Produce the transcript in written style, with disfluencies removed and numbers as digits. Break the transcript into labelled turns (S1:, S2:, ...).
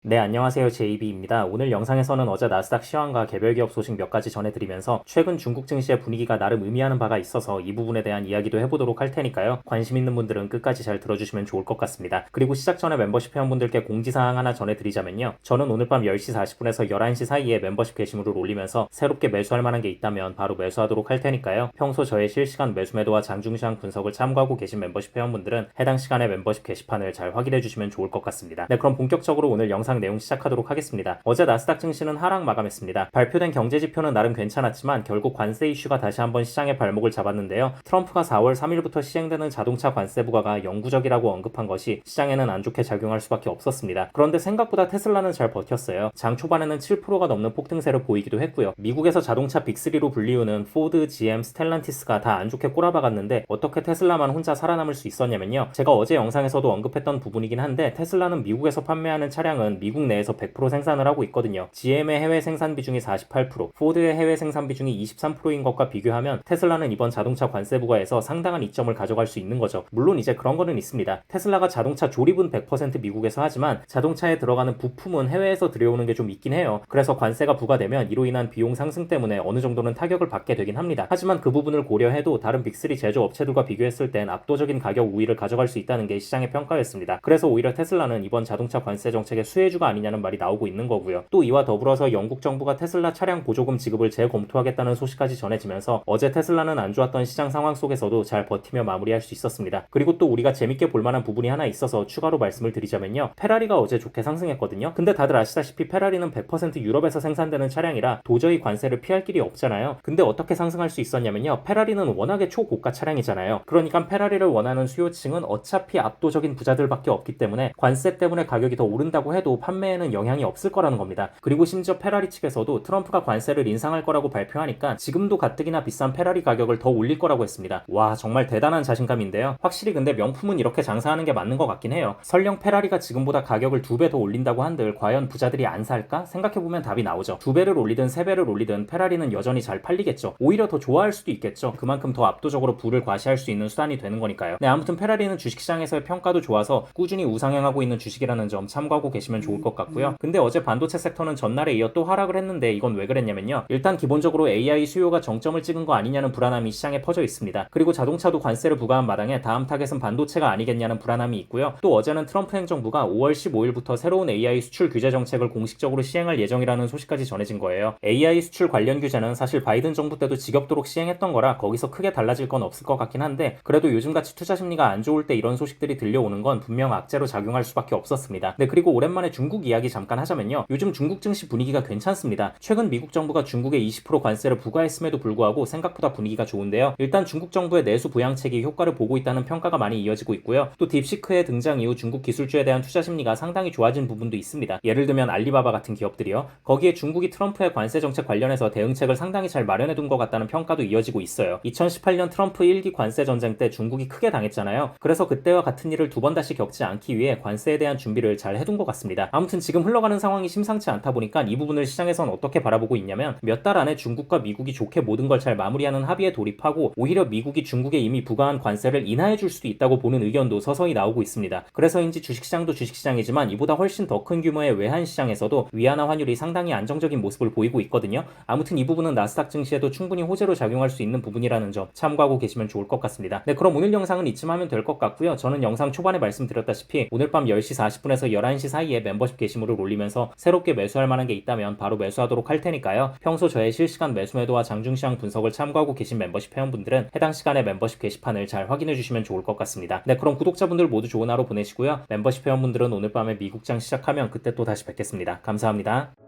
S1: 네, 안녕하세요. JB입니다. 오늘 영상에서는 어제 나스닥 시황과 개별 기업 소식 몇 가지 전해드리면서 최근 중국 증시의 분위기가 나름 의미하는 바가 있어서 이 부분에 대한 이야기도 해보도록 할 테니까요. 관심 있는 분들은 끝까지 잘 들어주시면 좋을 것 같습니다. 그리고 시작 전에 멤버십 회원분들께 공지사항 하나 전해드리자면요. 저는 오늘 밤 10시 40분에서 11시 사이에 멤버십 게시물을 올리면서 새롭게 매수할 만한 게 있다면 바로 매수하도록 할 테니까요. 평소 저의 실시간 매수 매도와 장중시황 분석을 참고하고 계신 멤버십 회원분들은 해당 시간에 멤버십 게시판을 잘 확인해 주시면 좋을 것 같습니다. 네, 그럼 본격적으로 오늘 영상 내용 시작하도록 하겠습니다. 어제 나스닥 증시는 하락 마감했습니다. 발표된 경제 지표는 나름 괜찮았지만 결국 관세 이슈가 다시 한번 시장의 발목을 잡았는데요. 트럼프가 4월 3일부터 시행되는 자동차 관세 부과가 영구적이라고 언급한 것이 시장에는 안 좋게 작용할 수밖에 없었습니다. 그런데 생각보다 테슬라는 잘 버텼어요. 장 초반에는 7%가 넘는 폭등세를 보이기도 했고요. 미국에서 자동차 빅3로 불리우는 포드, GM, 스텔란티스가 다 안 좋게 꼬라박았는데 어떻게 테슬라만 혼자 살아남을 수 있었냐면요. 제가 어제 영상에서도 언급했던 부분이긴 한데 테슬라는 미국에서 판매하는 차량은 미국 내에서 100% 생산을 하고 있거든요. GM의 해외 생산 비중이 48%, 포드의 해외 생산 비중이 23%인 것과 비교하면 테슬라는 이번 자동차 관세 부과에서 상당한 이점을 가져갈 수 있는 거죠. 물론 이제 그런 거는 있습니다. 테슬라가 자동차 조립은 100% 미국에서 하지만 자동차에 들어가는 부품은 해외에서 들여오는 게 좀 있긴 해요. 그래서 관세가 부과되면 이로 인한 비용 상승 때문에 어느 정도는 타격을 받게 되긴 합니다. 하지만 그 부분을 고려해도 다른 빅3 제조업체들과 비교했을 땐 압도적인 가격 우위를 가져갈 수 있다는 게 시장의 평가였습니다. 그래서 오히려 테슬라는 이번 자동차 관세 정책의 수혜주가 아니냐는 말이 나오고 있는 거고요. 또 이와 더불어서 영국 정부가 테슬라 차량 보조금 지급을 재검토하겠다는 소식까지 전해지면서 어제 테슬라는 안 좋았던 시장 상황 속에서도 잘 버티며 마무리할 수 있었습니다. 그리고 또 우리가 재밌게 볼만한 부분이 하나 있어서 추가로 말씀을 드리자면요. 페라리가 어제 좋게 상승했거든요. 근데 다들 아시다시피 페라리는 100% 유럽에서 생산되는 차량이라 도저히 관세를 피할 길이 없잖아요. 근데 어떻게 상승할 수 있었냐면요. 페라리는 워낙에 초고가 차량이잖아요. 그러니까 페라리를 원하는 수요층은 어차피 압도적인 부자들밖에 없기 때문에 관세 때문에 가격이 더 오른다고 해도 판매에는 영향이 없을 거라는 겁니다. 그리고 심지어 페라리 측에서도 트럼프가 관세를 인상할 거라고 발표하니까 지금도 가뜩이나 비싼 페라리 가격을 더 올릴 거라고 했습니다. 와, 정말 대단한 자신감인데요. 확실히 근데 명품은 이렇게 장사하는 게 맞는 것 같긴 해요. 설령 페라리가 지금보다 가격을 2배 더 올린다고 한들 과연 부자들이 안 살까? 생각해보면 답이 나오죠. 2배를 올리든 3배를 올리든 페라리는 여전히 잘 팔리겠죠. 오히려 더 좋아할 수도 있겠죠. 그만큼 더 압도적으로 부를 과시할 수 있는 수단이 되는 거니까요. 네, 아무튼 페라리는 주식시장에서의 평가도 좋아서 꾸준히 우상향하고 있는 주식이라는 점 참고하고 계시면 좋을 것 같고요. 근데 어제 반도체 섹터는 전날에 이어 또 하락을 했는데 이건 왜 그랬냐면요. 일단 기본적으로 AI 수요가 정점을 찍은 거 아니냐는 불안함이 시장에 퍼져 있습니다. 그리고 자동차도 관세를 부과한 마당에 다음 타겟은 반도체가 아니겠냐는 불안함이 있고요. 또 어제는 트럼프 행정부가 5월 15일부터 새로운 AI 수출 규제 정책을 공식적으로 시행할 예정이라는 소식까지 전해진 거예요. AI 수출 관련 규제는 사실 바이든 정부 때도 지겹도록 시행했던 거라 거기서 크게 달라질 건 없을 것 같긴 한데 그래도 요즘같이 투자 심리가 안 좋을 때 이런 소식들이 들려오는 건 분명 악재로 작용할 수밖에 없었습니다. 네, 그리고 오랜만에 중국 이야기 잠깐 하자면요. 요즘 중국 증시 분위기가 괜찮습니다. 최근 미국 정부가 중국에 20% 관세를 부과했음에도 불구하고 생각보다 분위기가 좋은데요. 일단 중국 정부의 내수 부양책이 효과를 보고 있다는 평가가 많이 이어지고 있고요. 또 딥시크의 등장 이후 중국 기술주에 대한 투자 심리가 상당히 좋아진 부분도 있습니다. 예를 들면 알리바바 같은 기업들이요. 거기에 중국이 트럼프의 관세 정책 관련해서 대응책을 상당히 잘 마련해둔 것 같다는 평가도 이어지고 있어요. 2018년 트럼프 1기 관세 전쟁 때 중국이 크게 당했잖아요. 그래서 그때와 같은 일을 두 번 다시 겪지 않기 위해 관세에 대한 준비를 잘 해둔 것 같습니다. 아무튼 지금 흘러가는 상황이 심상치 않다 보니까 이 부분을 시장에선 어떻게 바라보고 있냐면 몇 달 안에 중국과 미국이 좋게 모든 걸 잘 마무리하는 합의에 돌입하고 오히려 미국이 중국에 이미 부과한 관세를 인하해 줄 수도 있다고 보는 의견도 서서히 나오고 있습니다. 그래서인지 주식시장도 주식시장이지만 이보다 훨씬 더 큰 규모의 외환시장에서도 위안화 환율이 상당히 안정적인 모습을 보이고 있거든요. 아무튼 이 부분은 나스닥 증시에도 충분히 호재로 작용할 수 있는 부분이라는 점 참고하고 계시면 좋을 것 같습니다. 네, 그럼 오늘 영상은 이쯤 하면 될 것 같고요. 저는 영상 초반에 말씀드렸다시피 오늘 밤 10시 40분에서 11시 사이에 멤버십 게시물을 올리면서 새롭게 매수할 만한 게 있다면 바로 매수하도록 할 테니까요. 평소 저의 실시간 매수 매도와 장중시황 분석을 참고하고 계신 멤버십 회원분들은 해당 시간에 멤버십 게시판을 잘 확인해 주시면 좋을 것 같습니다. 네, 그럼 구독자분들 모두 좋은 하루 보내시고요. 멤버십 회원분들은 오늘 밤에 미국장 시작하면 그때 또 다시 뵙겠습니다. 감사합니다.